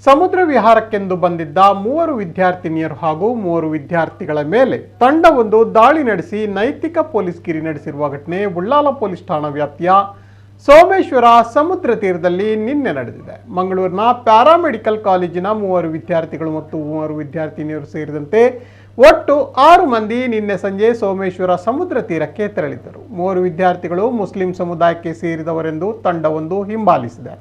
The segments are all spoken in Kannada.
ಸಮುದ್ರ ವಿಹಾರಕ್ಕೆಂದು ಬಂದಿದ್ದ 3 ವಿದ್ಯಾರ್ಥಿನಿಯರು ಹಾಗೂ 3 ವಿದ್ಯಾರ್ಥಿಗಳ ಮೇಲೆ ತಂಡವೊಂದು ದಾಳಿ ನಡೆಸಿ ನೈತಿಕ ಪೊಲೀಸ್ಗಿರಿ ನಡೆಸಿರುವ ಘಟನೆ ಉಳ್ಳಾಲ ಪೊಲೀಸ್ ಠಾಣಾ ವ್ಯಾಪ್ತಿಯ ಸೋಮೇಶ್ವರ ಸಮುದ್ರ ತೀರದಲ್ಲಿ ನಿನ್ನೆ ನಡೆದಿದೆ. ಮಂಗಳೂರಿನ ಪ್ಯಾರಾಮೆಡಿಕಲ್ ಕಾಲೇಜಿನ 3 ವಿದ್ಯಾರ್ಥಿಗಳು ಮತ್ತು 3 ವಿದ್ಯಾರ್ಥಿನಿಯರು ಸೇರಿದಂತೆ ಒಟ್ಟು 6 ಮಂದಿ ನಿನ್ನೆ ಸಂಜೆ ಸೋಮೇಶ್ವರ ಸಮುದ್ರ ತೀರಕ್ಕೆ ತೆರಳಿದ್ದರು. 3 ವಿದ್ಯಾರ್ಥಿಗಳು ಮುಸ್ಲಿಂ ಸಮುದಾಯಕ್ಕೆ ಸೇರಿದವರೆಂದು ತಂಡವೊಂದು ಹಿಂಬಾಲಿಸಿದೆ.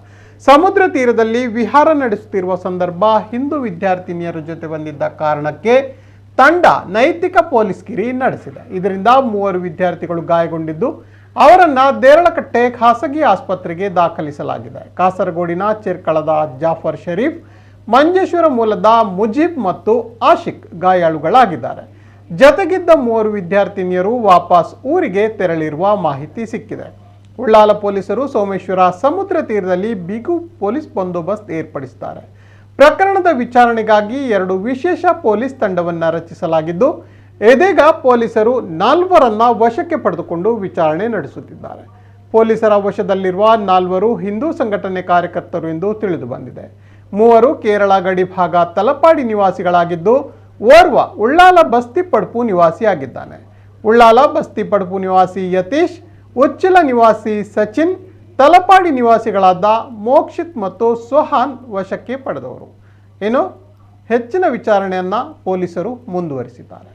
ಸಮುದ್ರ ತೀರದಲ್ಲಿ ವಿಹಾರ ನಡೆಸುತ್ತಿರುವ ಸಂದರ್ಭ ಹಿಂದೂ ವಿದ್ಯಾರ್ಥಿನಿಯರ ಜೊತೆ ಬಂದಿದ್ದ ಕಾರಣಕ್ಕೆ ತಂಡ ನೈತಿಕ ಪೊಲೀಸ್ಗಿರಿ ನಡೆಸಿದೆ. ಇದರಿಂದ 3 ವಿದ್ಯಾರ್ಥಿಗಳು ಗಾಯಗೊಂಡಿದ್ದು ಅವರನ್ನ ದೇರಳಕಟ್ಟೆ ಖಾಸಗಿ ಆಸ್ಪತ್ರೆಗೆ ದಾಖಲಿಸಲಾಗಿದೆ. ಕಾಸರಗೋಡಿನ ಚೆರ್ಕಳದ ಜಾಫರ್ ಶರೀಫ್, ಮಂಜೇಶ್ವರ ಮೂಲದ ಮುಜೀಬ್ ಮತ್ತು ಆಶಿಕ್ ಗಾಯಾಳುಗಳಾಗಿದ್ದಾರೆ. ಜತೆಗಿದ್ದ 3 ವಿದ್ಯಾರ್ಥಿನಿಯರು ವಾಪಸ್ ಊರಿಗೆ ತೆರಳಿರುವ ಮಾಹಿತಿ ಸಿಕ್ಕಿದೆ. ಉಳ್ಳಾಲ ಪೊಲೀಸರು ಸೋಮೇಶ್ವರ ಸಮುದ್ರ ತೀರದಲ್ಲಿ ಬಿಗು ಪೊಲೀಸ್ ಬಂದೋಬಸ್ತ್ ಏರ್ಪಡಿಸಿದ್ದಾರೆ. ಪ್ರಕರಣದ ವಿಚಾರಣೆಗಾಗಿ 2 ವಿಶೇಷ ಪೊಲೀಸ್ ತಂಡವನ್ನು ರಚಿಸಲಾಗಿದ್ದು ಇದೀಗ ಪೊಲೀಸರು 4ರನ್ನ ವಶಕ್ಕೆ ಪಡೆದುಕೊಂಡು ವಿಚಾರಣೆ ನಡೆಸುತ್ತಿದ್ದಾರೆ. ಪೊಲೀಸರ ವಶದಲ್ಲಿರುವ 4 ಹಿಂದೂ ಸಂಘಟನೆ ಕಾರ್ಯಕರ್ತರು ಎಂದು ತಿಳಿದು ಬಂದಿದೆ. 3 ಕೇರಳ ಗಡಿ ಭಾಗ ತಲಪಾಡಿ ನಿವಾಸಿಗಳಾಗಿದ್ದು ಓರ್ವ ಉಳ್ಳಾಲ ಬಸ್ತಿ ಪಡ್ಪು ನಿವಾಸಿಯಾಗಿದ್ದಾನೆ. ಉಳ್ಳಾಲ ಬಸ್ತಿ ಪಡ್ಪು ನಿವಾಸಿ ಯತೀಶ್, ಉಚ್ಚಿಲ ನಿವಾಸಿ ಸಚಿನ್, ತಲಪಾಡಿ ನಿವಾಸಿಗಳಾದ ಮೋಕ್ಷಿತ್ ಮತ್ತು ಸೋಹಾನ್ ವಶಕ್ಕೆ ಪಡೆದವರು. ಇನ್ನು ಹೆಚ್ಚಿನ ವಿಚಾರಣೆಯನ್ನ ಪೊಲೀಸರು ಮುಂದುವರಿಸಿದ್ದಾರೆ.